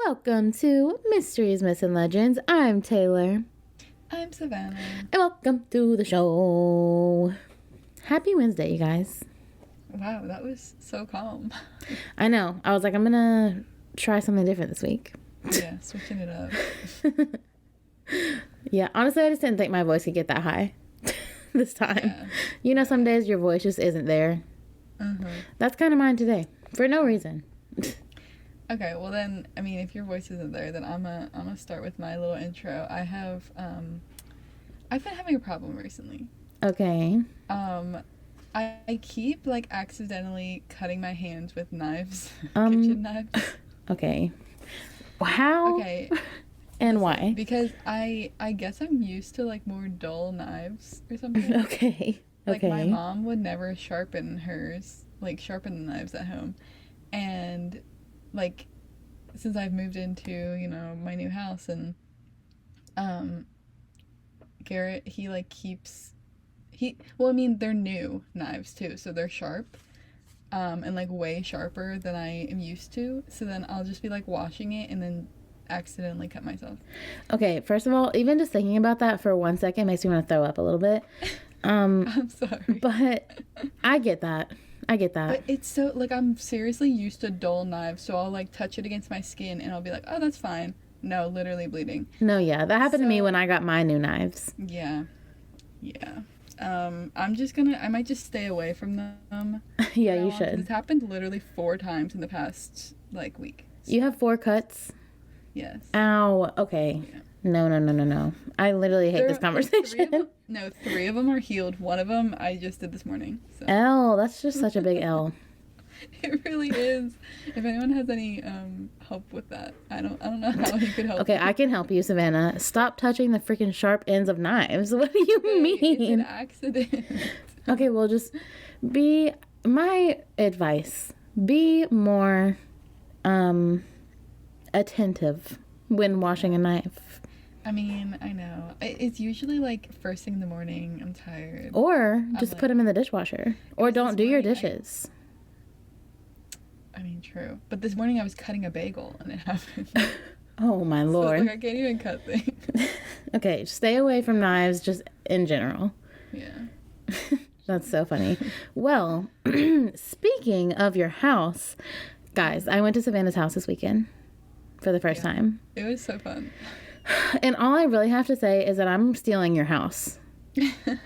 Welcome to Mysteries, Myths, and Legends. I'm Taylor. I'm Savannah. And welcome to the show. Happy Wednesday, you guys. Wow, that was so calm. I know. I was like, I'm going to try something different this week. Yeah, switching it up. Yeah, honestly, I just didn't think my voice could get that high this time. Yeah. You know, some days your voice just isn't there. Mm-hmm. That's kind of mine today, for no reason. Okay, well then, I mean, if your voice isn't there, then I'm gonna start with my little intro. I've been having a problem recently. Okay. I keep like accidentally cutting my hands with knives, kitchen knives. Okay. How? Okay. And why? Because I guess I'm used to like more dull knives or something. Okay. Like my mom would never sharpen the knives at home. And like since I've moved into, you know, my new house, and Garrett, he like keeps they're new knives too, so they're sharp. And like way sharper than I am used to. So then I'll just be like washing it and then accidentally cut myself. Okay, first of all, even just thinking about that for 1 second makes me want to throw up a little bit. I'm sorry. But I get that. But it's so, like, I'm seriously used to dull knives, so I'll like touch it against my skin and I'll be like, oh, that's fine. No, literally bleeding. No, yeah, that happened to me when I got my new knives. Yeah. I might just stay away from them. Yeah, you should. It's happened literally 4 times in the past, like, week. So. You have 4 cuts? Yes. Ow, okay. Yeah. No. I literally hate this conversation. 3 of them are healed. 1 of them I just did this morning. So. L, that's just such a big L. It really is. If anyone has any help with that, I don't know how you could help. Okay, I can help you, Savannah. Stop touching the freaking sharp ends of knives. What do you mean? It's an accident. Okay, well, just my advice, be more attentive when washing a knife. I mean, I know. It's usually like first thing in the morning, I'm tired. Or just put them in the dishwasher. Or don't do your dishes. I mean, true. But this morning I was cutting a bagel and it happened. Oh, my Lord. So, like, I can't even cut things. Okay, stay away from knives just in general. Yeah. That's so funny. Well, speaking of your house, guys, I went to Savannah's house this weekend for the first time. It was so fun. And all I really have to say is that I'm stealing your house.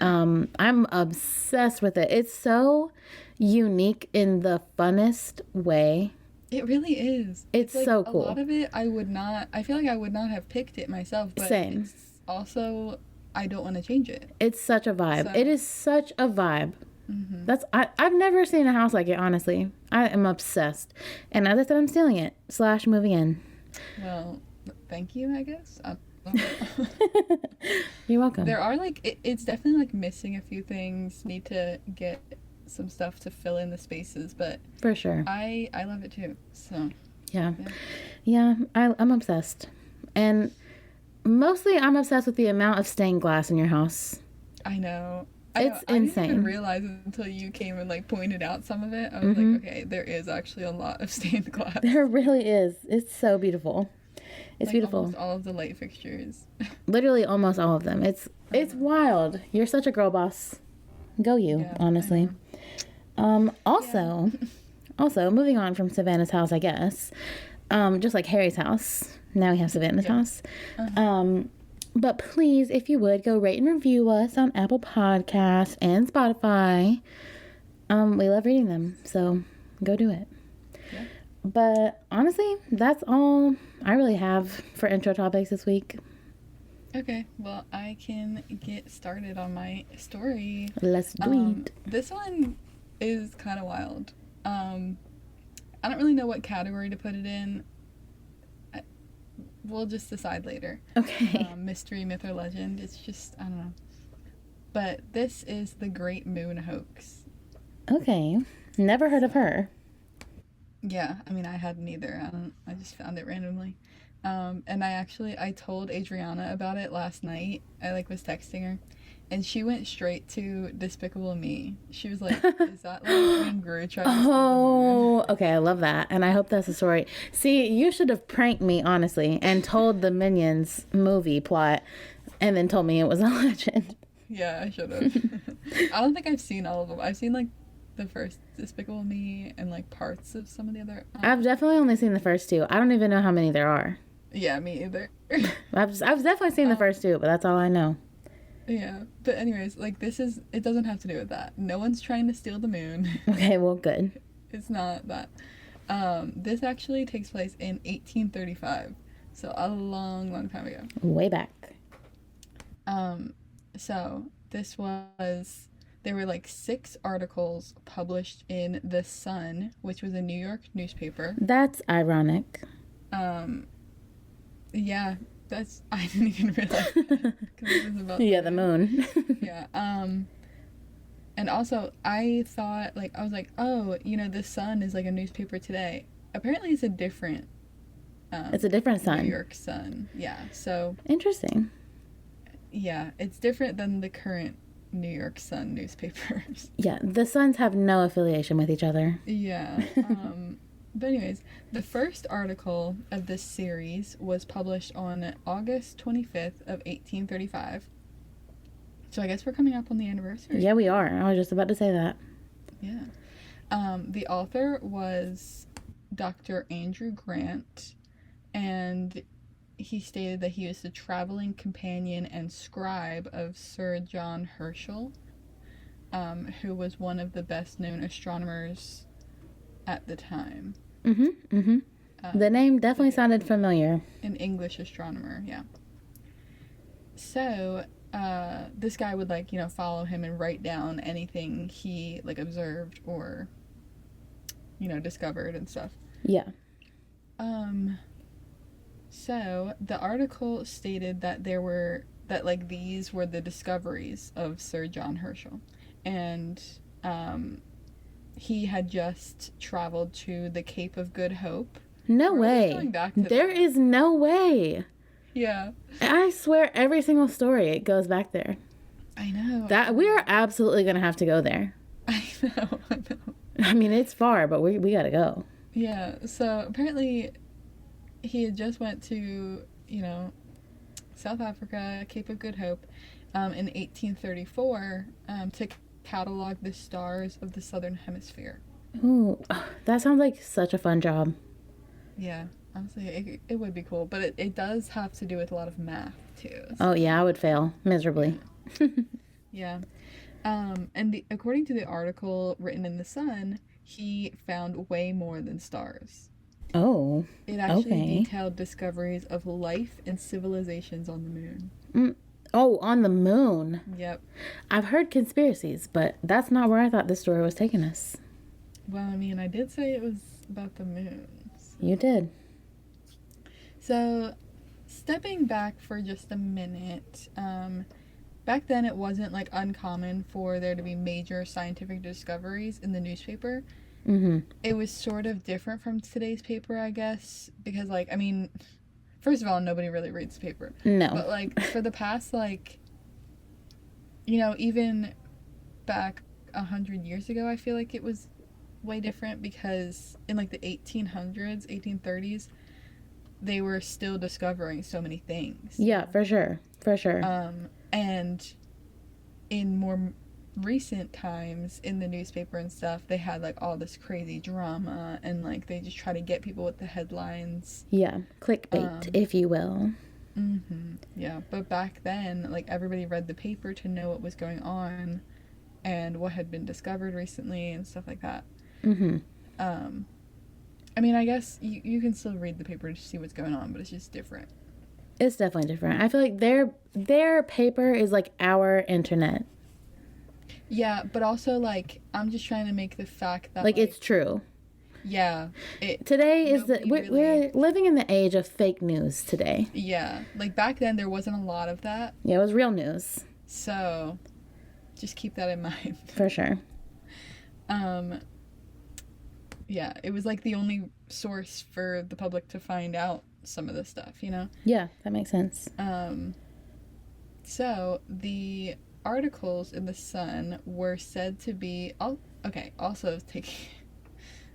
I'm obsessed with it. It's so unique in the funnest way. It really is. It's like, so cool. A lot of it I feel like I would not have picked it myself, but same. It's also, I don't want to change it. It's such a vibe. So, it is such a vibe. Mm-hmm. I've never seen a house like it, honestly. I am obsessed. And as I said, I'm stealing it / moving in. Well, thank you, I guess. You're welcome. There are it's definitely like missing a few things. Need to get some stuff to fill in the spaces, but for sure, I love it too. So yeah, I'm obsessed, and mostly I'm obsessed with the amount of stained glass in your house. I know. It's insane. I didn't even realize it until you came and like pointed out some of it. I was like, okay, there is actually a lot of stained glass. There really is. It's so beautiful. It's beautiful. Almost all of the light fixtures. Literally almost all of them. It's wild. You're such a girl boss. Go you, yeah, honestly. Also, moving on from Savannah's house, I guess. Just like Harry's house. Now we have Savannah's house. Uh-huh. But please, if you would, go rate and review us on Apple Podcasts and Spotify. We love reading them, so go do it. Yeah. But honestly, that's all I really have for intro topics this week. Okay, well, I can get started on my story. Let's do it. This one is kind of wild. I don't really know what category to put it in. We'll just decide later. Okay. Mystery, myth, or legend. It's just, I don't know. But this is the Great Moon Hoax. Okay. Never heard of her. Yeah, I mean, I hadn't either. I just found it randomly. And I told Adriana about it last night. I like was texting her, and she went straight to Despicable Me. She was like, "Is that like when Gru tried to steal the moon?" Oh, okay. I love that. And I hope that's the story. See, you should have pranked me, honestly, and told the Minions movie plot and then told me it was a legend. Yeah, I should have. I don't think I've seen all of them. I've seen like the first Despicable Me and like parts of some of the other. I've definitely only seen the first two. I don't even know how many there are. Yeah, me either. I've definitely seen the first two, but that's all I know. Yeah, but anyways, like it doesn't have to do with that. No one's trying to steal the moon. Okay, well, good. It's not that. This actually takes place in 1835, so a long, long time ago. Way back. So there were like 6 articles published in The Sun, which was a New York newspaper. That's ironic. Yeah, I didn't even realize that, 'cause it was about the moon. Yeah. And also I was like, oh, The Sun is like a newspaper today. Apparently it's a different it's a different Sun. New York Sun. Yeah. So interesting. Yeah, it's different than the current New York Sun newspapers. Yeah, the Suns have no affiliation with each other. Yeah. But anyways, the first article of this series was published on August 25th of 1835. So I guess we're coming up on the anniversary. Yeah, we are. I was just about to say that. Yeah. The author was Dr. Andrew Grant, and he stated that he was the traveling companion and scribe of Sir John Herschel, who was one of the best-known astronomers at the time. The name definitely sounded familiar. An English astronomer, yeah. So, this guy would, follow him and write down anything he, observed or, discovered and stuff. Yeah. So, the article stated that these were the discoveries of Sir John Herschel. And, he had just traveled to the Cape of Good Hope. No way. There is no way. Yeah. I swear every single story it goes back there. I know. That we are absolutely going to have to go there. I know. I mean, it's far, but we got to go. Yeah. So apparently he had just went to, South Africa, Cape of Good Hope, in 1834, to catalog the stars of the southern hemisphere. Ooh, that sounds like such a fun job. Yeah, honestly, it would be cool, but it does have to do with a lot of math too. So. Oh yeah, I would fail miserably. Yeah. And according to the article written in The Sun, he found way more than stars. Oh, it actually detailed discoveries of life and civilizations on the moon. Oh, on the moon. Yep. I've heard conspiracies, but that's not where I thought this story was taking us. Well, I mean, I did say it was about the moon. So. You did. So, stepping back for just a minute, back then it wasn't uncommon for there to be major scientific discoveries in the newspaper. It was sort of different from today's paper, I guess, because first of all, nobody really reads the paper. No. But, for the past, even back 100 years ago, I feel like it was way different because in, the 1800s, 1830s, they were still discovering so many things. Yeah, for sure. For sure. And in more recent times, in the newspaper and stuff, they had, all this crazy drama, and, they just try to get people with the headlines. Yeah, clickbait, if you will. Yeah, but back then, everybody read the paper to know what was going on and what had been discovered recently and stuff like that. I guess you can still read the paper to see what's going on, but it's just different. It's definitely different. I feel like their paper is like our internet. Yeah, but also, I'm just trying to make the fact that, it's true. Yeah. Today is we're living in the age of fake news today. Yeah. Back then, there wasn't a lot of that. Yeah, it was real news. So, just keep that in mind. For sure. Yeah, it was, the only source for the public to find out some of this stuff, you know? Yeah, that makes sense. So the articles in the Sun were said to be also taking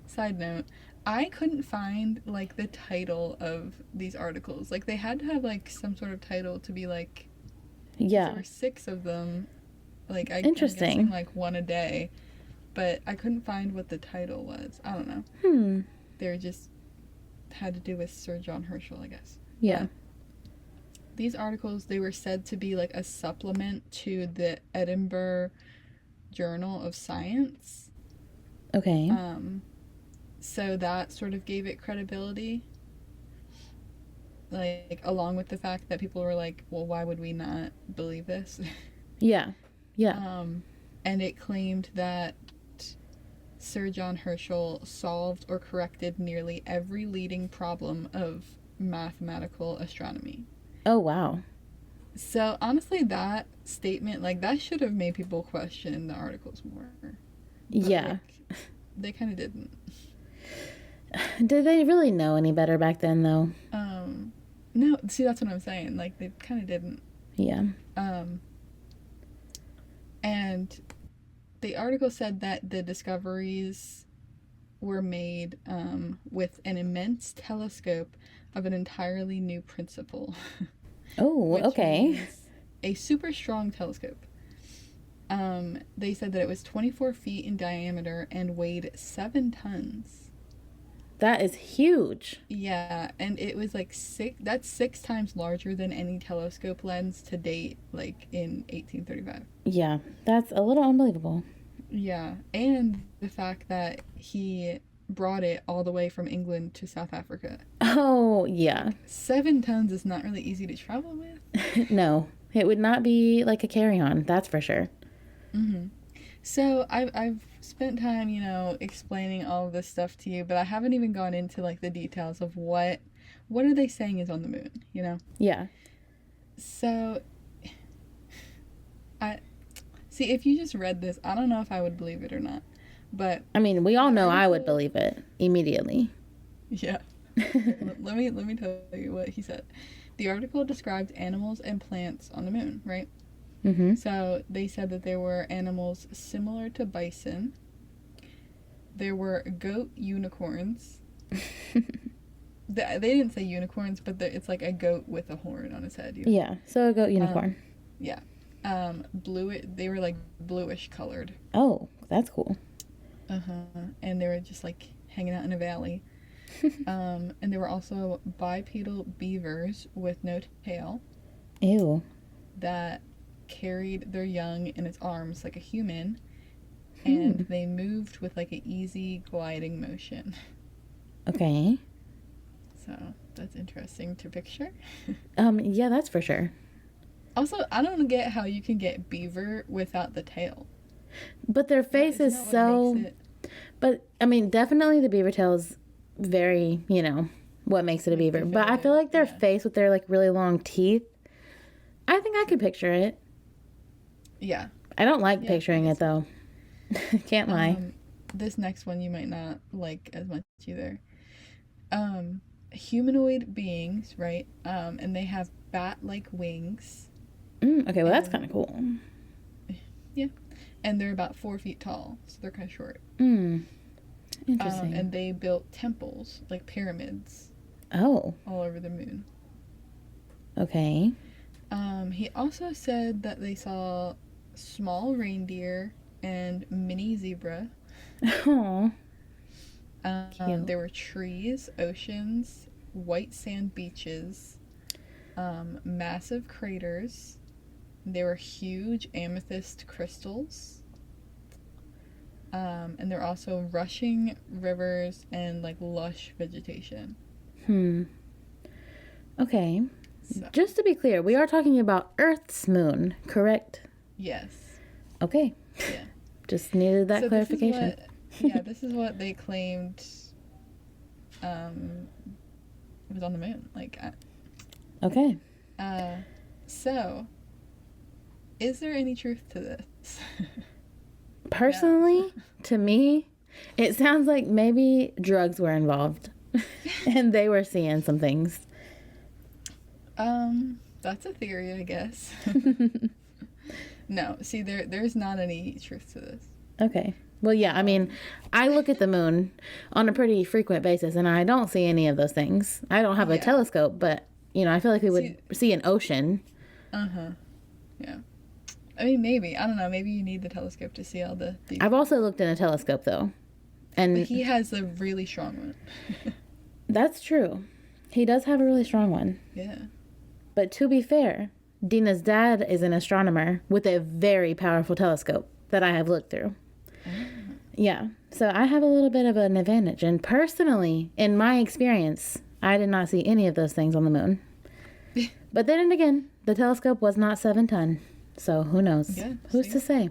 side note, I couldn't find like the title of these articles. Like they had to have like some sort of title to be like, yeah, there were 6 of them. Like interesting. I'm guessing like one a day, but I couldn't find what the title was. I don't know. They just had to do with Sir John Herschel, I guess. Yeah. These articles, they were said to be like a supplement to the Edinburgh Journal of Science. Okay. So that sort of gave it credibility. Like, along with the fact that people were like, well, why would we not believe this? Yeah. Yeah. And it claimed that Sir John Herschel solved or corrected nearly every leading problem of mathematical astronomy. Oh, wow. So, honestly, that statement, like, that should have made people question the articles more. But, yeah. like, they kind of didn't. Did they really know any better back then, though? No, see, that's what I'm saying. Like, they kind of didn't. Yeah. And the article said that the discoveries were made with an immense telescope of an entirely new principle. Oh, okay. A super strong telescope. They said that it was 24 feet in diameter and weighed 7 tons. That is huge. Yeah, and it was like 6 times larger than any telescope lens to date, like in 1835. Yeah, that's a little unbelievable. Yeah, and the fact that he brought it all the way from England to South Africa. Oh, yeah. 7 tons is not really easy to travel with. No, it would not be like a carry-on, that's for sure. So I've spent time, explaining all of this stuff to you, but I haven't even gone into like the details of what are they saying is on the moon, Yeah. So see, if you just read this, I don't know if I would believe it or not. But I mean, we all know I would believe it immediately. Yeah. let me tell you what he said. The article described animals and plants on the moon, right? So they said that there were animals similar to bison. There were goat unicorns. They didn't say unicorns, but it's like a goat with a horn on its head. Yeah, so a goat unicorn. Yeah. They were like bluish colored. Oh, that's cool. And they were just like hanging out in a valley. And there were also bipedal beavers with no tail. Ew. That carried their young in its arms like a human, and they moved with like an easy gliding motion. Okay. So that's interesting to picture. Yeah, that's for sure. Also, I don't get how you can get beaver without the tail. But their face is so... But, I mean, definitely the beaver tail is very, what makes it a beaver. But I feel like their face with their, like, really long teeth, I think I could picture it. Yeah. I don't like picturing it, though. Can't lie. This next one you might not like as much either. Humanoid beings, right? And they have bat-like wings. Okay, well, that's kind of cool. Yeah. And they're about 4 feet tall, so they're kind of short. Interesting. And they built temples, like pyramids. Oh. All over the moon. Okay. He also said that they saw small reindeer and mini zebra. Oh. There were trees, oceans, white sand beaches, massive craters. There were huge amethyst crystals. And there are also rushing rivers and like lush vegetation. Okay. So. Just to be clear, we are talking about Earth's moon, correct? Yes. Okay. Yeah. Just needed that clarification. This is what they claimed it was on the moon. Okay. So, is there any truth to this? Personally, to me, it sounds like maybe drugs were involved. and they were seeing some things. That's a theory, I guess. No, see, there's not any truth to this. Okay. Well, yeah, I mean, I look at the moon on a pretty frequent basis, and I don't see any of those things. I don't have a telescope, but, you know, I feel like we would see an ocean. Uh-huh. Yeah. I mean, maybe. I don't know. Maybe you need the telescope to see all the... I've also looked in a telescope, though. And but he has a really strong one. That's true. He does have a really strong one. Yeah. But to be fair, Dina's dad is an astronomer with a very powerful telescope that I have looked through. Yeah. So I have a little bit of an advantage. And personally, in my experience, I did not see any of those things on the moon. But then again, the telescope was not 7 ton. So who knows? Yeah, Who's to say?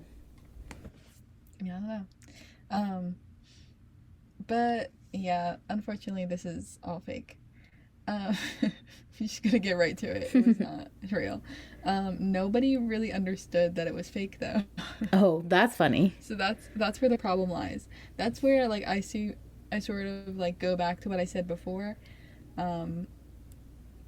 Yeah, I don't know. But yeah, unfortunately, this is all fake. I'm just gonna get right to it. It was not real. Nobody really understood that it was fake, though. Oh, that's funny. So that's where the problem lies. That's where like I sort of like go back to what I said before.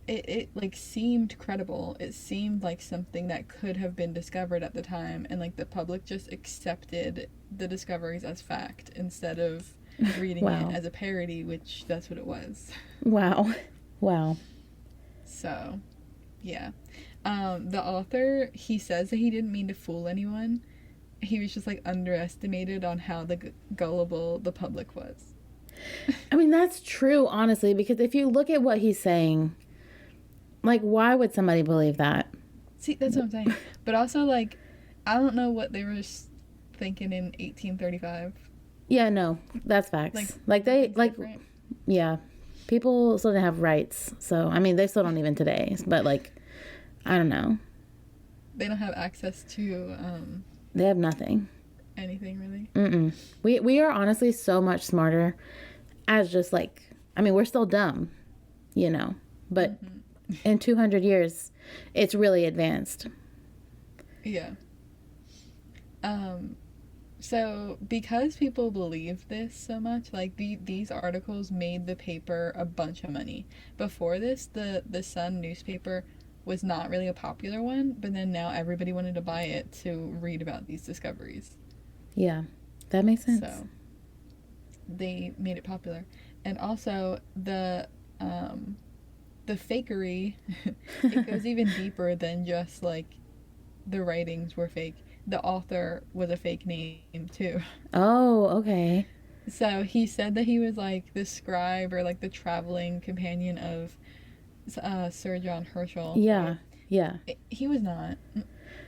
It like seemed credible. It seemed like something that could have been discovered at the time, and like the public just accepted the discoveries as fact instead of reading it as a parody, which that's what it was. Wow. So, yeah. The author, he says that he didn't mean to fool anyone. He was just like underestimated on how gullible the public was. I mean, that's true, honestly, because if you look at what he's saying, like, why would somebody believe that? See, that's what I'm saying. But also, like, I don't know what they were thinking in 1835. Yeah, no, that's facts. Like they, like, different. Yeah, people still didn't have rights. So, I mean, they still don't even today. But, like, I don't know. They don't have access to, they have nothing. Anything, really. Mm-mm. We are honestly so much smarter as just, like, I mean, we're still dumb, you know. But in 200 years, it's really advanced. Yeah. So because people believe this so much, like these articles made the paper a bunch of money. Before this, the Sun newspaper was not really a popular one, but then now everybody wanted to buy it to read about these discoveries. Yeah, that makes sense. So they made it popular. And also the fakery, it goes even deeper than just like the writings were fake. The author was a fake name too. Oh, okay. So he said that he was like the scribe or like the traveling companion of Sir John Herschel. Yeah, yeah. He was not.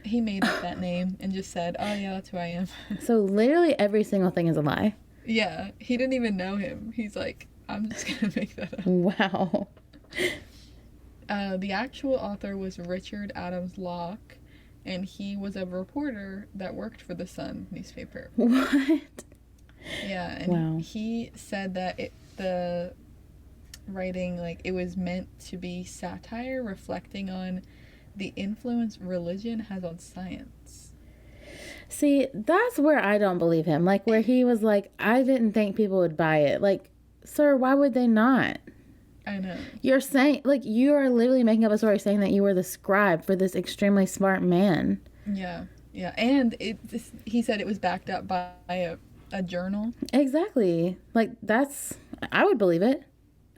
He made up that name and just said, "Oh yeah, that's who I am." So literally every single thing is a lie. Yeah, he didn't even know him. He's like, "I'm just gonna make that up." Wow. The actual author was Richard Adams Locke, and he was a reporter that worked for the Sun newspaper. What? Yeah, and he said that the writing, like, it was meant to be satire reflecting on the influence religion has on science. See, that's where I don't believe him. Like, where he was like, I didn't think people would buy it. Like, sir, why would they not? I know. You're saying, like, you are literally making up a story saying that you were the scribe for this extremely smart man. Yeah, yeah. And he said it was backed up by a journal. Exactly. Like, I would believe it.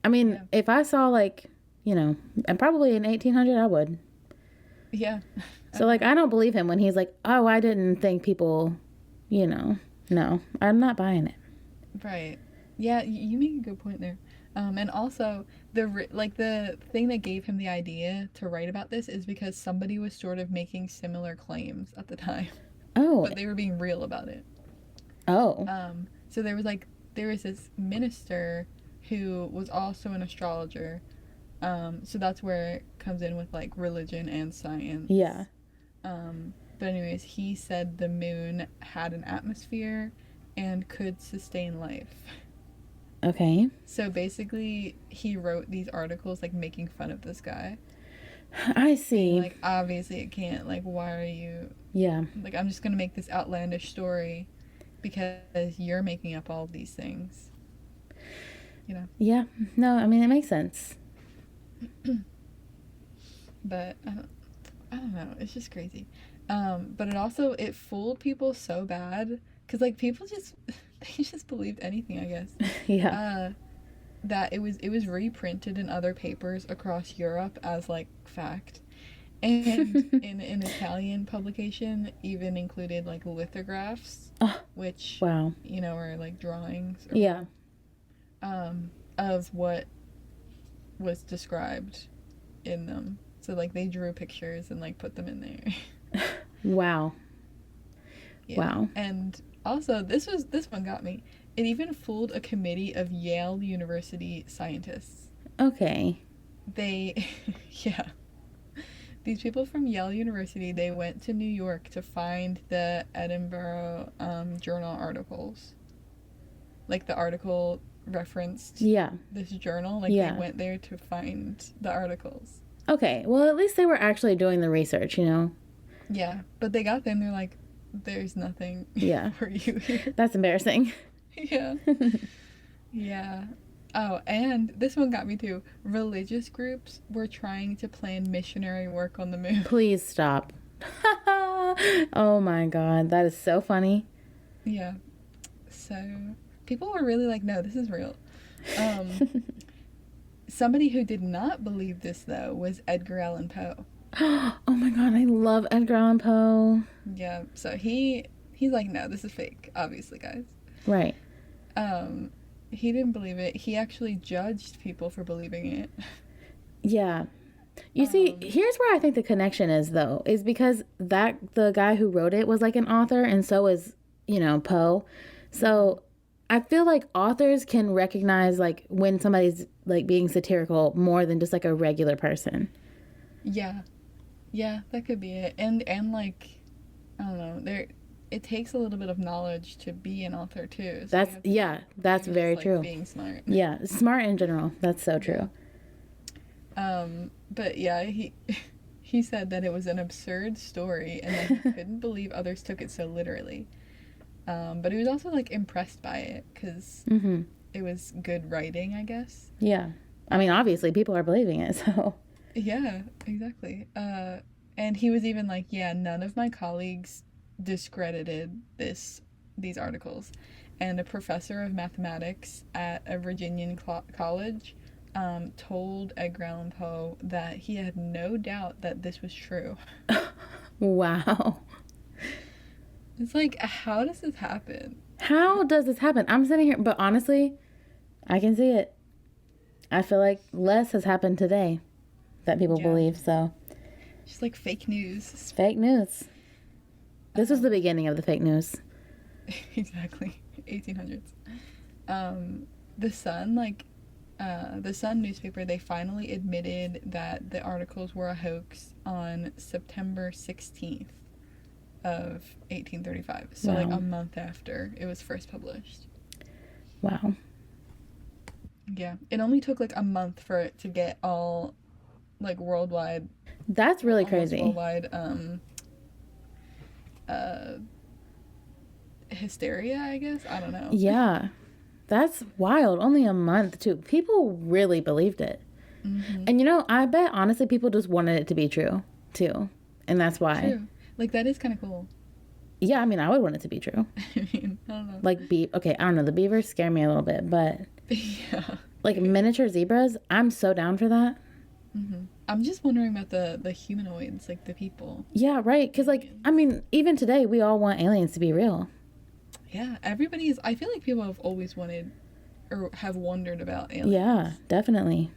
I mean, if I saw, like, you know, and probably in 1800, I would. Yeah. So, like, I don't believe him when he's like, oh, I didn't think people, you know. No, I'm not buying it. Right. Yeah, you make a good point there. And also, the thing that gave him the idea to write about this is because somebody was sort of making similar claims at the time. Oh. But they were being real about it. Oh. So there was this minister who was also an astrologer. So that's where it comes in with, like, religion and science. Yeah. But anyways, he said the moon had an atmosphere and could sustain life. Okay. So basically, he wrote these articles, like, making fun of this guy. I see. And, like, obviously it can't. Like, why are you... Yeah. Like, I'm just gonna make this outlandish story because you're making up all of these things. you know. Yeah. No, I mean, it makes sense. But I don't know. It's just crazy. But it fooled people so bad because like people just they just believed anything, I guess. Yeah. That it was reprinted in other papers across Europe as like fact. And in an Italian publication, even included like lithographs, Oh, which wow. you know are like drawings. Yeah. Of what was described in them. So like they drew pictures and like put them in there. Wow. Yeah. Wow. And also this one got me. It even fooled a committee of Yale University scientists. Okay. They yeah. These people from Yale University, they went to New York to find the Edinburgh Journal articles. Like the article referenced this journal. Like they went there to find the articles. Okay. Well, at least they were actually doing the research, you know? Yeah. But they got there and they're like, there's nothing for you here. That's embarrassing. Yeah. Yeah. Oh, and this one got me too. Religious groups were trying to plan missionary work on the moon. Please stop. Oh my God. That is so funny. Yeah. So people were really like, no, this is real. Somebody who did not believe this, though, was Edgar Allan Poe. Oh my God. I love Edgar Allan Poe. Yeah. So he's like, no, this is fake, obviously, guys. Right. He didn't believe it. He actually judged people for believing it. Yeah. You see, here's where I think the connection is, though, is because the guy who wrote it was like an author, and so is, you know, Poe. So I feel like authors can recognize like when somebody's like being satirical more than just like a regular person. Yeah. Yeah, that could be it. And like, I don't know, it takes a little bit of knowledge to be an author too. So that's very true. Being smart. Yeah, smart in general. That's so true. But yeah, he said that it was an absurd story and that he couldn't believe others took it so literally. But he was also like impressed by it because it was good writing, I guess. Yeah, I mean, obviously people are believing it, so. Yeah, exactly. And he was even like, yeah, none of my colleagues discredited these articles, and a professor of mathematics at a Virginian college told Edgar Allan Poe that he had no doubt that this was true. Wow. It's like, how does this happen? How does this happen? I'm sitting here, but honestly, I can see it. I feel like less has happened today that people believe, so. Just like fake news. It's fake news. This was the beginning of the fake news. Exactly. 1800s. The Sun newspaper, they finally admitted that the articles were a hoax on September 16th of 1835. So like a month after it was first published. Wow. Yeah. It only took like a month for it to get all like worldwide. That's really crazy. Worldwide hysteria, I guess. I don't know. Yeah. That's wild. Only a month, too. People really believed it. Mm-hmm. And, you know, I bet, honestly, people just wanted it to be true, too. And that's why. True. Like, that is kind of cool. Yeah, I mean, I would want it to be true. I mean, I don't know. Like, okay, I don't know. The beavers scare me a little bit, but... Yeah. Like, miniature zebras, I'm so down for that. Mm-hmm. I'm just wondering about the humanoids, like, the people. Yeah, right. Because, like, I mean, even today, we all want aliens to be real. Yeah, everybody is. I feel like people have always wanted or have wondered about aliens. Yeah, definitely.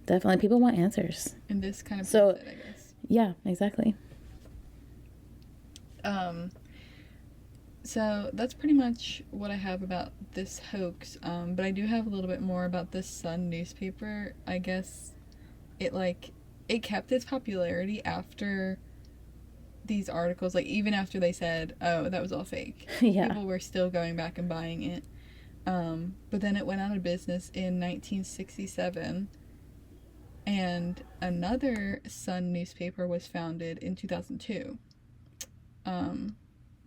Definitely. People want answers. And this kind of so, it, I guess. Yeah, exactly. So that's pretty much what I have about this hoax. But I do have a little bit more about this Sun newspaper. I guess it kept its popularity after these articles, like even after they said, oh, that was all fake. Yeah. People were still going back and buying it. But then it went out of business in 1967, and another Sun newspaper was founded in 2002.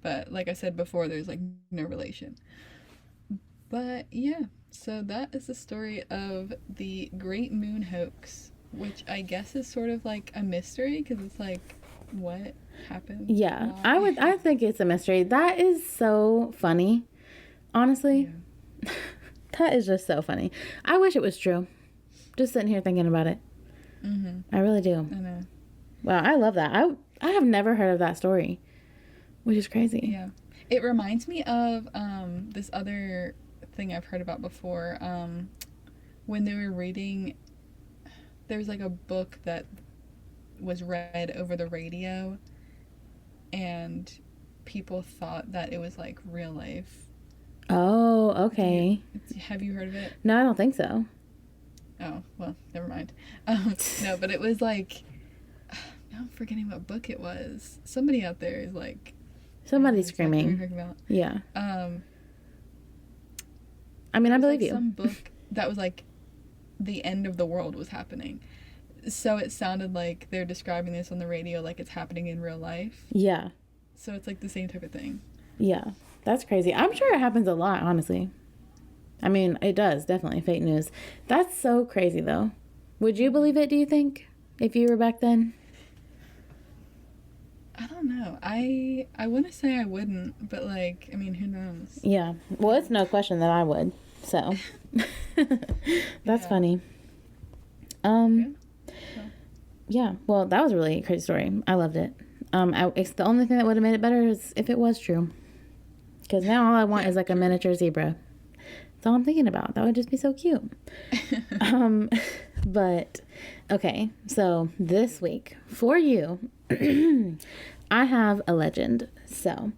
But like I said before, there's like no relation. But yeah, So that is the story of the Great Moon Hoax, which I guess is sort of like a mystery because it's like, what happened? Yeah, Why? I think it's a mystery. That is so funny. Honestly, Yeah. that is just so funny. I wish it was true. Just sitting here thinking about it. I really do. I know. Wow, I love that. I have never heard of that story, which is crazy. Yeah. It reminds me of this other thing I've heard about before. When they were reading, there was like a book that was read over the radio, and people thought that it was like real life. Oh, okay. Have you heard of it? No, I don't think so. Oh, well, never mind. No, but it was like, now I'm forgetting what book it was. Somebody out there is like, Somebody's screaming. Exactly Yeah. I mean, I believe you. Some book that was like the end of the world was happening. So it sounded like they're describing this on the radio like it's happening in real life. Yeah. So it's like the same type of thing. Yeah. That's crazy. I'm sure it happens a lot, honestly. I mean, it does, definitely. Fake news. That's so crazy, though. Would you believe it, do you think, if you were back then? I don't know. I want to say I wouldn't, but like, I mean, who knows? Yeah. Well, it's no question that I would. So, that's funny. Yeah. Well, that was a really crazy story. I loved it. It's the only thing that would have made it better is if it was true. Because now all I want is like a miniature zebra. That's all I'm thinking about. That would just be so cute. But okay, so this week for you, I have a legend. So,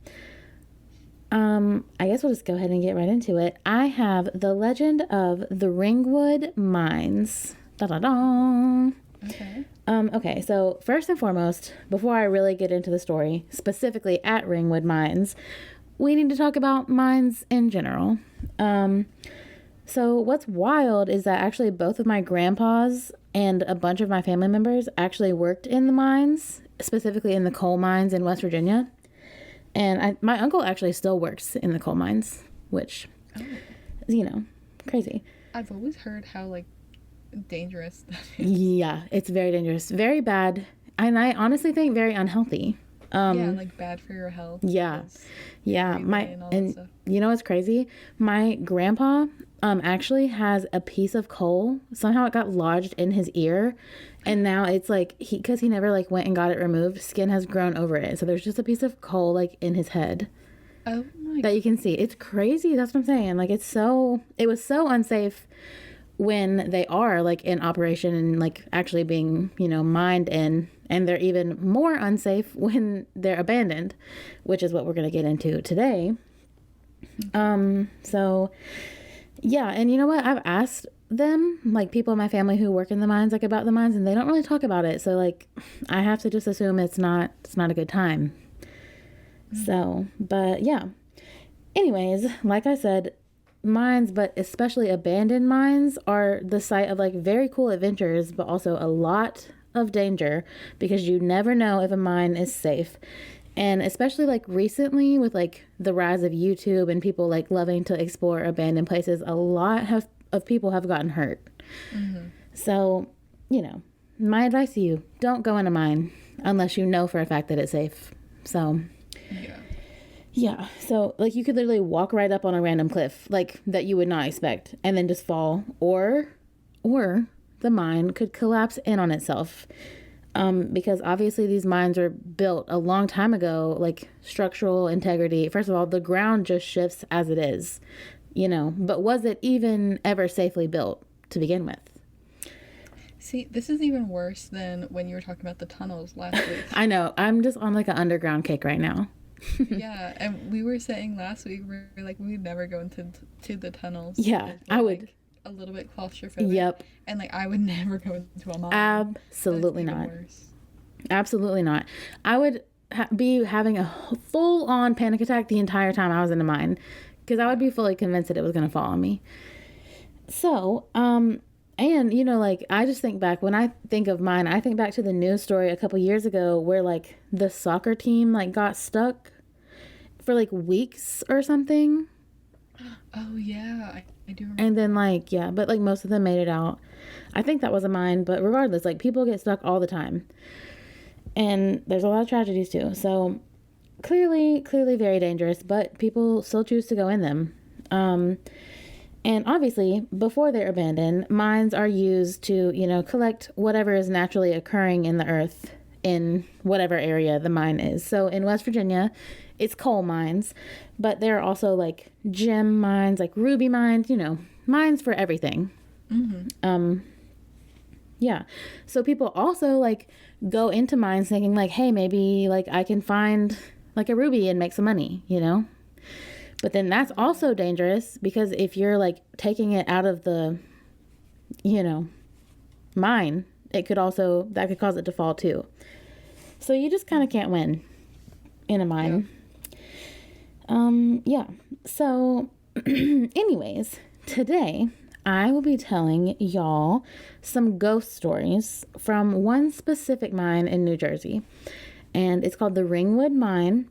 I guess we'll just go ahead and get right into it. I have the legend of the Ringwood Mines. Da da da. Okay. Okay, so first and foremost, before I really get into the story, specifically at Ringwood Mines, we need to talk about mines in general. So what's wild is that actually both of my grandpas and a bunch of my family members actually worked in the mines, specifically in the coal mines in West Virginia. And my uncle actually still works in the coal mines, which, crazy. I've always heard how like dangerous that is. Yeah, it's very dangerous, very bad, and I honestly think very unhealthy. Like bad for your health. Yeah. And you know what's crazy? My grandpa actually has a piece of coal. Somehow it got lodged in his ear, and now it's like because he never like went and got it removed, skin has grown over it. So there's just a piece of coal like in his head. Oh my that you can see. It's crazy. That's what I'm saying. Like it was so unsafe when they are like in operation and like actually being, mined in, and they're even more unsafe when they're abandoned, which is what we're going to get into today. So yeah. And you know what? I've asked them, like people in my family who work in the mines, like about the mines, and they don't really talk about it. So like, I have to just assume it's not a good time. So, but yeah. Anyways, like I said, mines, but especially abandoned mines, are the site of like very cool adventures, but also a lot of danger because you never know if a mine is safe. And especially like recently with like the rise of YouTube and people like loving to explore abandoned places, a lot of people have gotten hurt. So, my advice to you, don't go in a mine unless you know for a fact that it's safe. So yeah, so like you could literally walk right up on a random cliff like that you would not expect and then just fall, or the mine could collapse in on itself, because obviously these mines were built a long time ago. Like structural integrity, first of all, the ground just shifts as it is, but was it even ever safely built to begin with? See, this is even worse than when you were talking about the tunnels last week. I know, I'm just on like an underground kick right now. Yeah, and we were saying last week we were like we'd never go into the tunnels. Yeah, I would. Like, a little bit claustrophobic. Yep. And like I would never go into a mine. Absolutely not. Absolutely not. I would be having a full-on panic attack the entire time I was in a mine because I would be fully convinced that it was going to fall on me. So, and like I just think back when I think of mine, I think back to the news story a couple years ago where like the soccer team like got stuck for like weeks or something. Oh yeah, I do remember. And then like, yeah, but like most of them made it out. I think that was a mine, but regardless, like people get stuck all the time. And there's a lot of tragedies too. So clearly very dangerous, but people still choose to go in them. And obviously, before they're abandoned, mines are used to, collect whatever is naturally occurring in the earth in whatever area the mine is. So in West Virginia, it's coal mines, but there are also like gem mines, like ruby mines, mines for everything. Yeah. So people also like go into mines thinking like, hey, maybe like I can find like a ruby and make some money, But then that's also dangerous because if you're like taking it out of the, mine, that could cause it to fall too. So you just kind of can't win in a mine. Yeah. So anyways, today I will be telling y'all some ghost stories from one specific mine in New Jersey. And it's called the Ringwood Mine.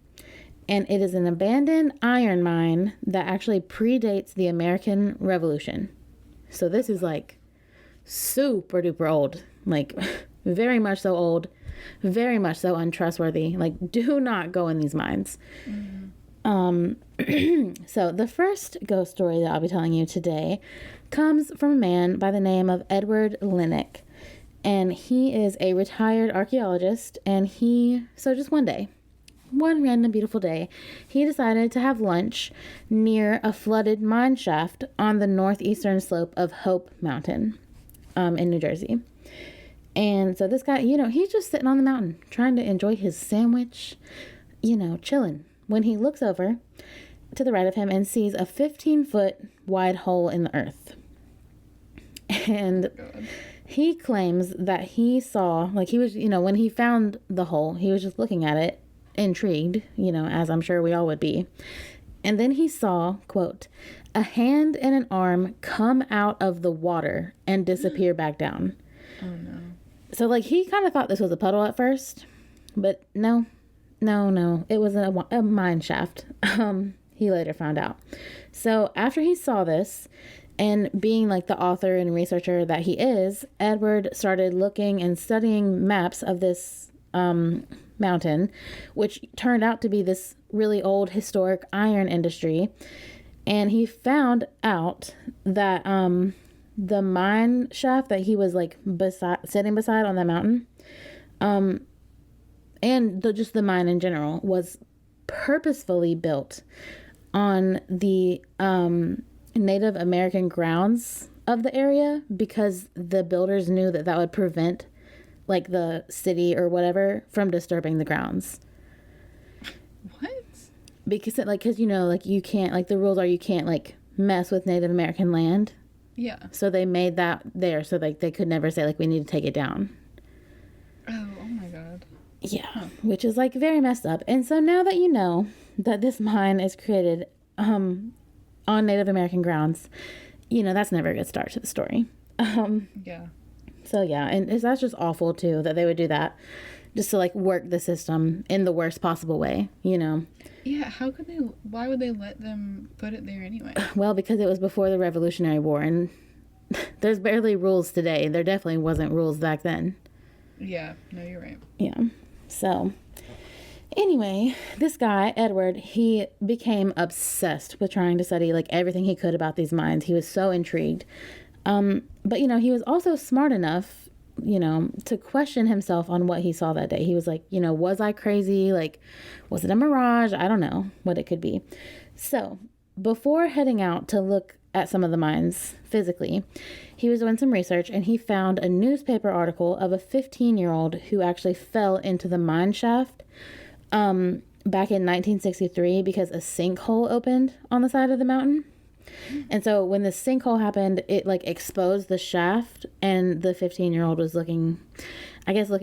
And it is an abandoned iron mine that actually predates the American Revolution. So this is like super duper old, like very much so old, very much so untrustworthy. Like do not go in these mines. So the first ghost story that I'll be telling you today comes from a man by the name of Edward Linnick. And he is a retired archaeologist. And just one random beautiful day, he decided to have lunch near a flooded mine shaft on the northeastern slope of Hope Mountain in New Jersey. And so this guy, he's just sitting on the mountain trying to enjoy his sandwich, chilling, when he looks over to the right of him and sees a 15-foot wide hole in the earth. And he claims that he saw, like he was, when he found the hole, he was just looking at it, intrigued, as I'm sure we all would be. And then he saw, quote, a hand and an arm come out of the water and disappear back down. Oh no. So like he kind of thought this was a puddle at first, but no, it was a mine shaft. He later found out. So after he saw this, and being like the author and researcher that he is, Edward started looking and studying maps of this mountain, which turned out to be this really old historic iron industry. And he found out that the mine shaft that he was like sitting beside on the mountain, and just the mine in general, was purposefully built on the Native American grounds of the area because the builders knew that would prevent like the city or whatever from disturbing the grounds. What? Because you can't, like the rules are you can't like mess with Native American land. Yeah. So they made that there so like they could never say like we need to take it down. Oh my god. Yeah, which is like very messed up. And so now that you know that this mine is created on Native American grounds, that's never a good start to the story. Yeah. So yeah, and that's just awful too that they would do that just to like work the system in the worst possible way, Yeah, why would they let them put it there anyway? Well, because it was before the Revolutionary War and there's barely rules today. There definitely wasn't rules back then. Yeah, no, you're right. Yeah. So anyway, this guy, Edward, he became obsessed with trying to study like everything he could about these mines. He was so intrigued. But he was also smart enough, to question himself on what he saw that day. He was like, was I crazy? Like, was it a mirage? I don't know what it could be. So before heading out to look at some of the mines physically, he was doing some research and he found a newspaper article of a 15-year-old who actually fell into the mine shaft back in 1963 because a sinkhole opened on the side of the mountain. And so when the sinkhole happened, it like exposed the shaft, and the 15-year-old was looking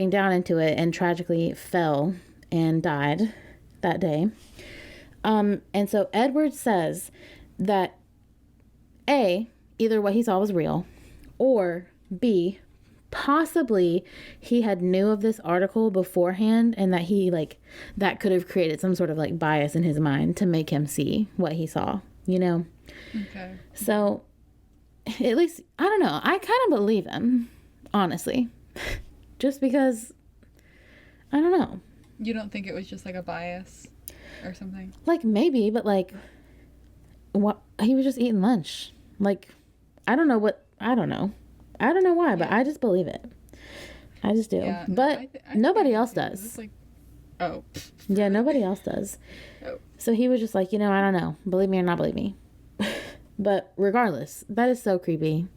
down into it and tragically fell and died that day. And so Edward says that A, either what he saw was real, or B, possibly he had knew of this article beforehand and that he that could have created some sort of like bias in his mind to make him see what he saw, Okay. So, at least, I don't know. I kind of believe him, honestly. Just because, I don't know. You don't think it was just like a bias or something? Like, maybe, but like, what? He was just eating lunch. Like, I don't know what, I don't know. I don't know why, but I just believe it. I just do. Yeah, but I nobody else too. does. Like, oh. Yeah, nobody else does. Oh. So he was just like, I don't know. Believe me or not believe me. But regardless, that is so creepy.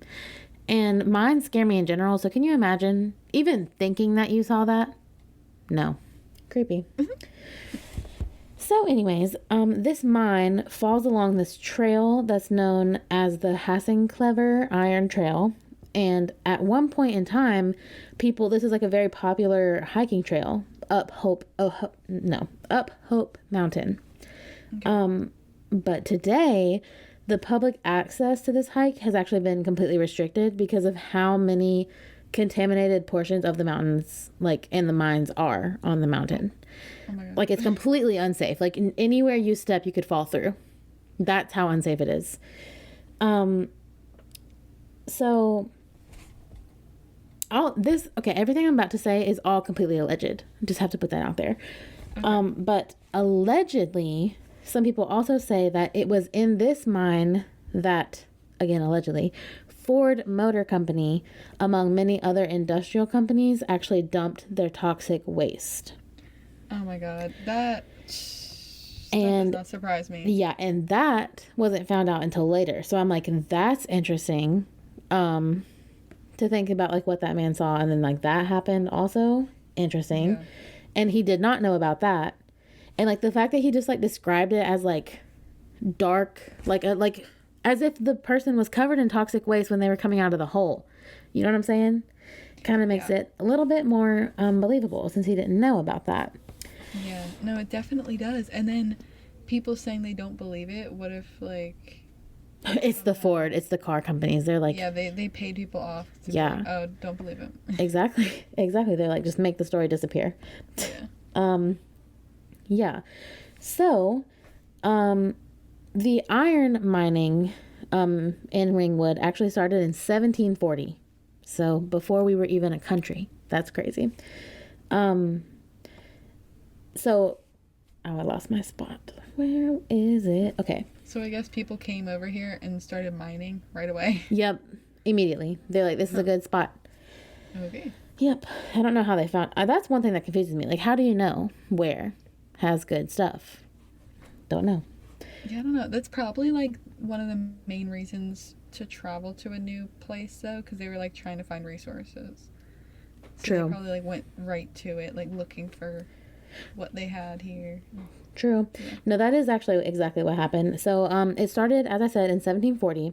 And mines scare me in general. So can you imagine even thinking that you saw that? No. Creepy. So anyways, this mine falls along this trail that's known as the Hassing-Clever Iron Trail. And at one point in time, this is like a very popular hiking trail up Hope Mountain. Okay. But today, the public access to this hike has actually been completely restricted because of how many contaminated portions of the mountains, like, and the mines are on the mountain. Oh my God. Like, it's completely unsafe. Like, anywhere you step, you could fall through. That's how unsafe it is. So, everything I'm about to say is all completely alleged. Just have to put that out there. Okay. But allegedly, some people also say that it was in this mine that, again, allegedly, Ford Motor Company, among many other industrial companies, actually dumped their toxic waste. Oh my God. That does not surprise me. Yeah, and that wasn't found out until later. So I'm like, that's interesting. To think about, like, what that man saw, and then, like, that happened also. Interesting. Yeah. And he did not know about that. And, like, the fact that he just, like, described it as, like, dark, like as if the person was covered in toxic waste when they were coming out of the hole. You know what I'm saying? Kind of makes it a little bit more believable, since he didn't know about that. Yeah. No, it definitely does. And then people saying they don't believe it. What if, like... It's the Ford. It's the car companies. They're like... Yeah, they paid people off to like, oh, don't believe it. Exactly. They're like, just make the story disappear. Yeah. Yeah. So, the iron mining in Ringwood actually started in 1740. So, before we were even a country. That's crazy. So, I lost my spot. Where is it? Okay. So I guess people came over here and started mining right away. Yep. Immediately. They're like, this is a good spot. Okay. Yep. I don't know how they found... that's one thing that confuses me. Like, how do you know where has good stuff? Don't know. Yeah, I don't know. That's probably, like, one of the main reasons to travel to a new place, though, because they were, like, trying to find resources. So True. They probably, like, went right to it, like, looking for what they had here. True. Yeah. No, that is actually exactly what happened. So, it started, as I said, in 1740,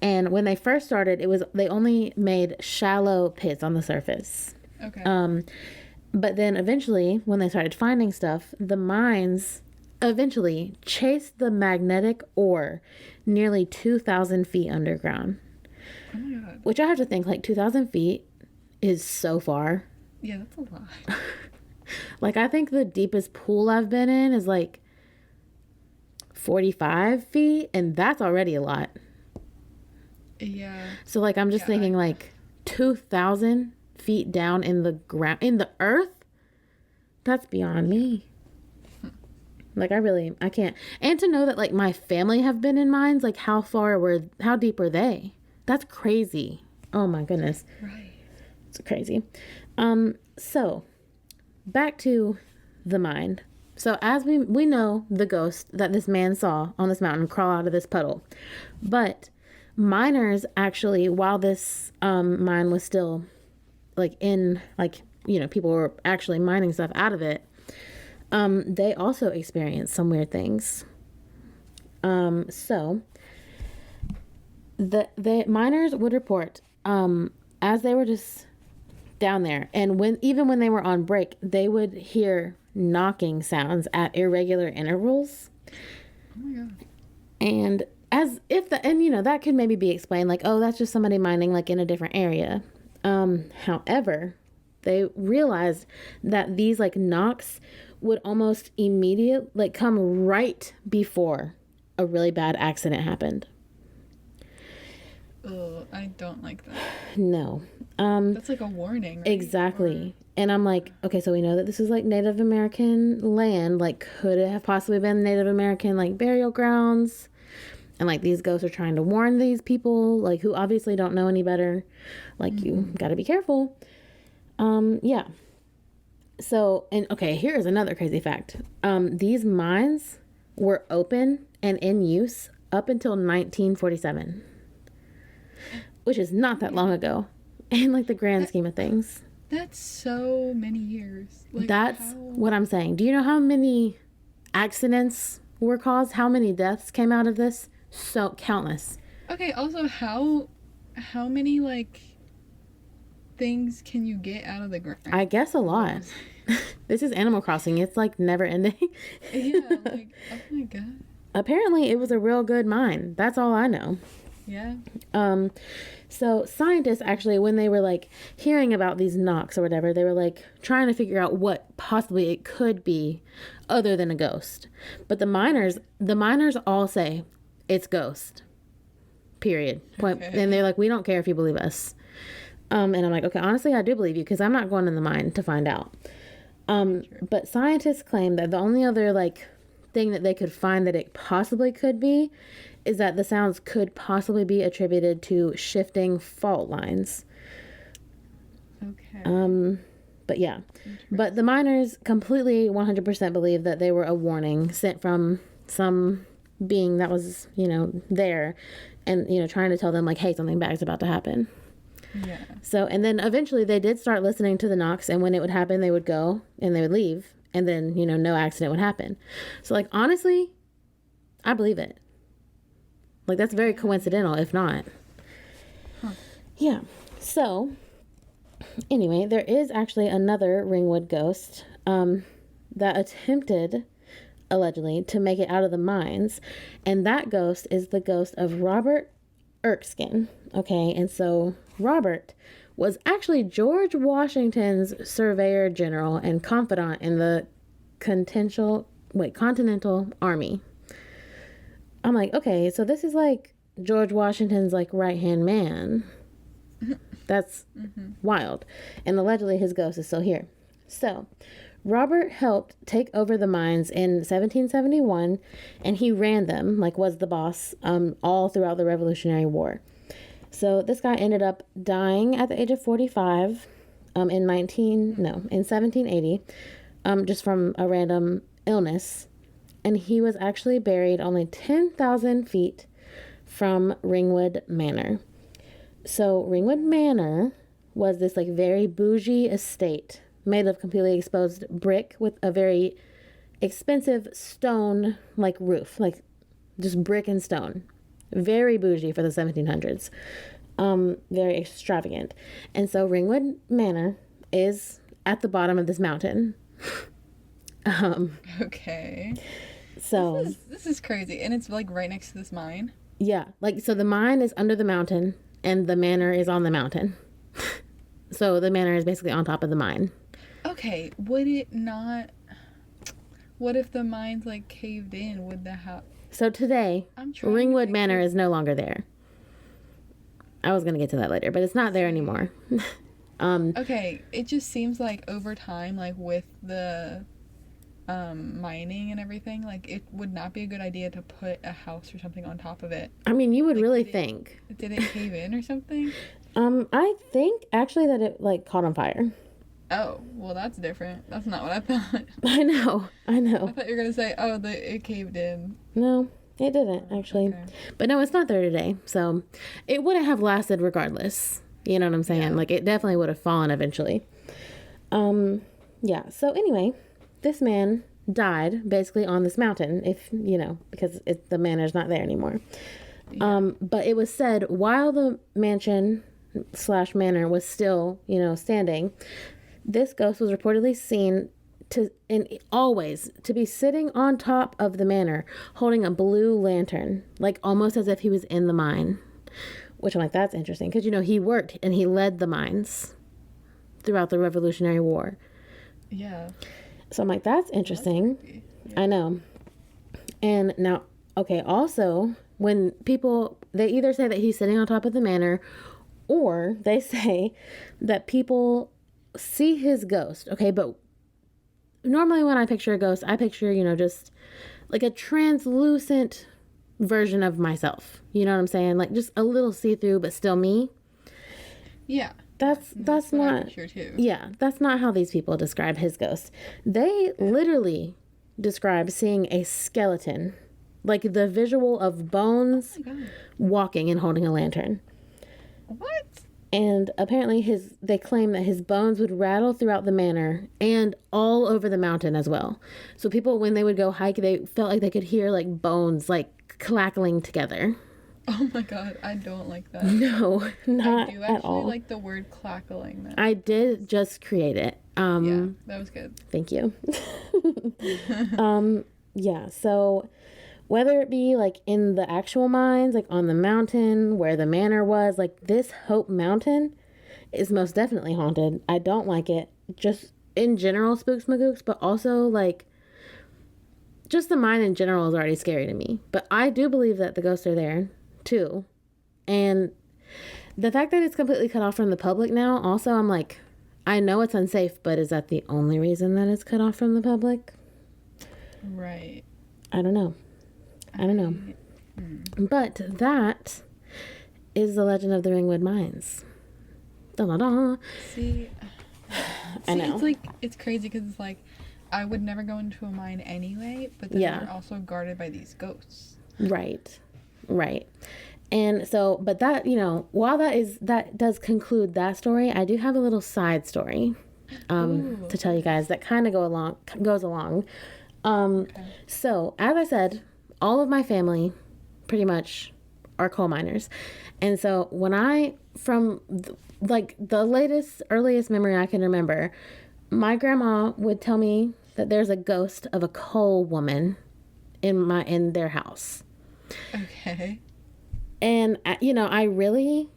and when they first started, they only made shallow pits on the surface. Okay. But then eventually, when they started finding stuff, the mines eventually chased the magnetic ore nearly 2,000 feet underground. Oh my God. Which I have to think, like, 2,000 feet is so far. Yeah, that's a lot. Like, I think the deepest pool I've been in is, like, 45 feet, and that's already a lot. Yeah. So, like, I'm just thinking, like, 2,000 feet down in the ground, in the earth? That's beyond me. Like, I can't. And to know that, like, my family have been in mines, like, how deep were they? That's crazy. Oh, my goodness. Right. It's crazy. So... back to the mine. So as we know the ghost that this man saw on this mountain crawl out of this puddle. But miners actually, while this mine was still like in, like, people were actually mining stuff out of it, they also experienced some weird things. So the miners would report as they were just down there, and when they were on break, they would hear knocking sounds at irregular intervals. Oh my God. And that could maybe be explained like, oh, that's just somebody mining, like, in a different area. However, they realized that these, like, knocks would almost immediately, like, come right before a really bad accident happened. Oh, I don't like that. No. That's like a warning, right? Exactly. And I'm like, okay, so we know that this is like Native American land. Like, could it have possibly been Native American, like, burial grounds? And, like, these ghosts are trying to warn these people, like, who obviously don't know any better. Like, you gotta be careful. Yeah. So, and okay, here's another crazy fact. These mines were open and in use up until 1947, which is not that long ago in, like, the grand scheme of things. That's so many years. Like, That's what I'm saying. Do you know how many accidents were caused? How many deaths came out of this? So countless. Okay, also how many like things can you get out of the ground? I guess a lot. This is Animal Crossing. It's like never ending. Yeah, like, oh my god. Apparently it was a real good mine. That's all I know. Yeah. So scientists actually, when they were like hearing about these knocks or whatever, they were like trying to figure out what possibly it could be other than a ghost. But the miners all say it's ghost. Period. Point. Okay. And they're like, we don't care if you believe us. And I'm like, okay, honestly, I do believe you because I'm not going in the mine to find out. But scientists claim that the only other like thing that they could find that it possibly could be is that the sounds could possibly be attributed to shifting fault lines. Okay. But yeah. But the miners completely 100% believe that they were a warning sent from some being that was, there and, trying to tell them like, hey, something bad is about to happen. Yeah. So, and then eventually they did start listening to the knocks, and when it would happen, they would go and they would leave, and then, no accident would happen. So, like, honestly, I believe it. Like, that's very coincidental, if not. Huh. Yeah. So, anyway, there is actually another Ringwood ghost that attempted, allegedly, to make it out of the mines. And that ghost is the ghost of Robert Erskine. Okay, and so Robert was actually George Washington's surveyor general and confidant in the Continental Army. I'm like, okay, so this is like George Washington's like right-hand man. That's wild. And allegedly his ghost is still here. So Robert helped take over the mines in 1771, and he ran them, like was the boss, all throughout the Revolutionary War. So this guy ended up dying at the age of 45 in 1780, just from a random illness. And he was actually buried only 10,000 feet from Ringwood Manor. So Ringwood Manor was this like very bougie estate made of completely exposed brick with a very expensive stone like roof, like just brick and stone. Very bougie for the 1700s. Very extravagant. And so Ringwood Manor is at the bottom of this mountain. Okay. So this is crazy, and it's like right next to this mine. Yeah, like so the mine is under the mountain and the manor is on the mountain. So the manor is basically on top of the mine. Okay, would it not? What if the mine's like caved in? Would the house? So today, Ringwood Manor is no longer there. I was gonna get to that later, but it's not there anymore. Okay, it just seems like over time, like with the mining and everything, like it would not be a good idea to put a house or something on top of it. I mean, you would like, really think. Did it cave in or something? I think actually that it like caught on fire. Oh, well that's different. That's not what I thought. I know. I thought you were gonna say, oh, it caved in. No, it didn't actually. Okay. But no, it's not there today. So it wouldn't have lasted regardless. You know what I'm saying? Yeah. Like it definitely would have fallen eventually. Yeah. So anyway, this man died basically on this mountain, if because the manor's not there anymore. Yeah. But it was said while the mansion/manor was still, standing, this ghost was reportedly seen always to be sitting on top of the manor holding a blue lantern, like almost as if he was in the mine. Which I'm like, that's interesting because he worked and he led the mines throughout the Revolutionary War. Yeah. So I'm like, that's interesting. Yeah. I know. And now, Okay, also, when people, they either say that he's sitting on top of the manor, or they say that people see his ghost. Okay, but normally when I picture a ghost, I picture, just like a translucent version of myself. You know what I'm saying? Like just a little see-through, but still me. Yeah. That's what I not. picture too. Yeah, that's not how these people describe his ghost. They literally describe seeing a skeleton, like the visual of bones walking and holding a lantern. What? And apparently they claim that his bones would rattle throughout the manor and all over the mountain as well. So people, when they would go hike, they felt like they could hear like bones like clackling together. Oh my god, I don't like that. No, not I do at actually all. like the word clackling though. I did just create it. Yeah, that was good. Thank you. Yeah, so whether it be like in the actual mines, like on the mountain where the manor was, like this Hope Mountain is most definitely haunted. I don't like it. Just in general, spooks magooks, but also like just the mine in general is already scary to me. But I do believe that the ghosts are there too. And the fact that it's completely cut off from the public now, also I'm like, I know it's unsafe, but is that the only reason that it's cut off from the public? Right. I don't know. But that is the legend of the Ringwood Mines. Da-da-da. See, I know. It's like, it's crazy because it's like, I would never go into a mine anyway, but then they're also guarded by these ghosts. Right. And so, but that, while that does conclude that story, I do have a little side story to tell you guys that kind of goes along. So, as I said, all of my family pretty much are coal miners. And so when the earliest memory I can remember, my grandma would tell me that there's a ghost of a coal woman in their house. Okay. And, I really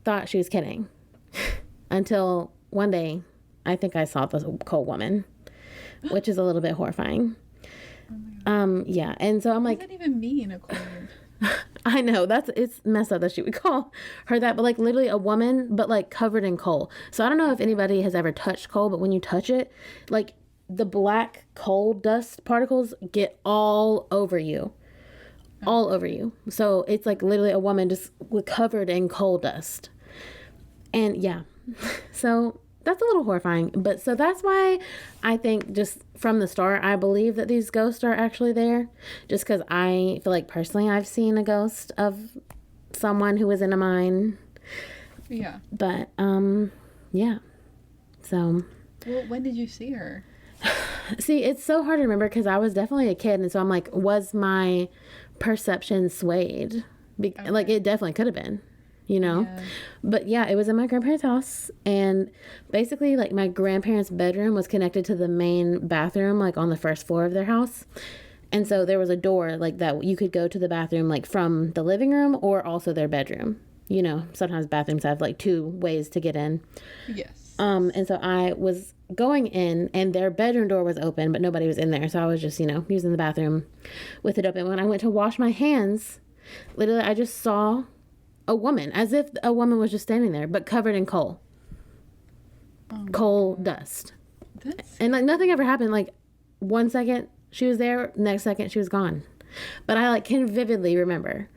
thought she was kidding until one day I think I saw the coal woman, which is a little bit horrifying. Yeah. And so I'm like, what does that even mean, a coal woman? I know it's messed up that she would call her that, but like literally a woman, but like covered in coal. So I don't know if anybody has ever touched coal, but when you touch it, like the black coal dust particles get all over you. So it's like literally a woman just covered in coal dust. And yeah, so that's a little horrifying. But so that's why I think just from the start, I believe that these ghosts are actually there. Just because I feel like personally I've seen a ghost of someone who was in a mine. Yeah. But, yeah. So. Well, when did you see her? See, it's so hard to remember because I was definitely a kid. And so I'm like, was my perception swayed? Like, it definitely could have been. Yeah. But yeah, it was in my grandparents' house, and basically like my grandparents' bedroom was connected to the main bathroom, like on the first floor of their house. And so there was a door like that you could go to the bathroom like from the living room or also their bedroom. Sometimes bathrooms have like two ways to get in. Yes. And so I was going in and their bedroom door was open, but nobody was in there. So I was just, using the bathroom with it open. When I went to wash my hands, literally I just saw a woman, as if a woman was just standing there, but covered in coal dust. And like nothing ever happened. Like 1 second she was there, next second she was gone. But I like can vividly remember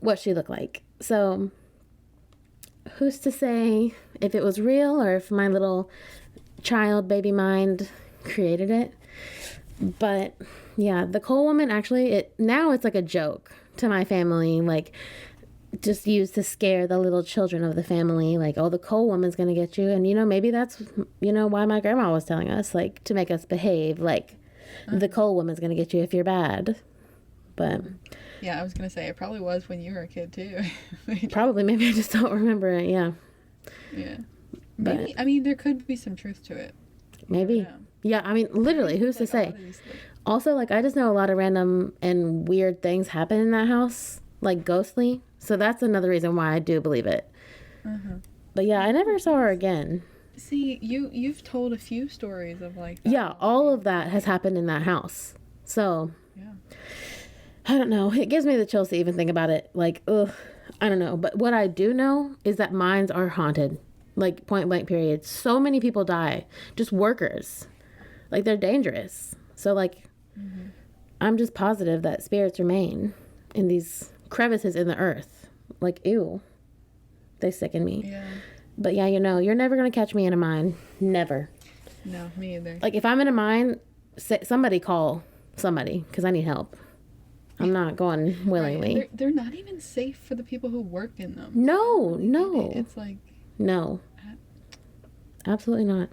what she looked like. So who's to say if it was real or if my little child baby mind created it? But yeah, the coal woman actually, now it's like a joke to my family, like just used to scare the little children of the family, like, oh, the coal woman's gonna get you. And maybe that's why my grandma was telling us, like, to make us behave, like the coal woman's gonna get you if you're bad. But yeah, I was gonna say it probably was when you were a kid too. Probably. Maybe I just don't remember it. Yeah Maybe. I mean, there could be some truth to it. Maybe. Yeah, I mean, literally, who's to say? Also, like, I just know a lot of random and weird things happen in that house, like ghostly. So that's another reason why I do believe it. But yeah, I never saw her again. See, you've told a few stories of like that. Yeah, all of that has happened in that house. So I don't know. It gives me the chills to even think about it. Like, ugh, I don't know. But what I do know is that mines are haunted. Like, point blank period. So many people die. Just workers. Like, they're dangerous. So, like, I'm just positive that spirits remain in these crevices in the earth. Like, ew. They sicken me. Yeah. But yeah, you're never going to catch me in a mine. Never. No, me either. Like, if I'm in a mine, somebody call somebody because I need help. I'm not going willingly. Right. They're not even safe for the people who work in them. No. It's like... No. Absolutely not.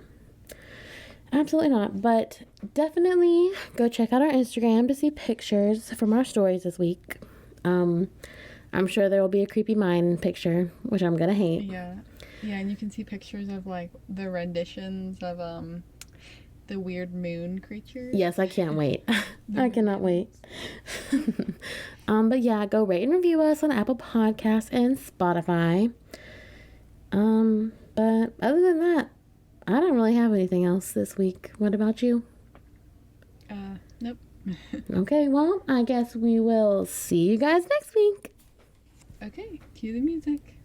Absolutely not. But definitely go check out our Instagram to see pictures from our stories this week. I'm sure there will be a creepy mine picture, which I'm going to hate. Yeah. Yeah, and you can see pictures of, like, the renditions of, the weird moon creature. Yes, I can't wait. I cannot wait. But yeah, go rate and review us on Apple Podcasts and Spotify. But other than that, I don't really have anything else this week. What about you? Nope. Okay, well, I guess we will see you guys next week. Okay, cue the music.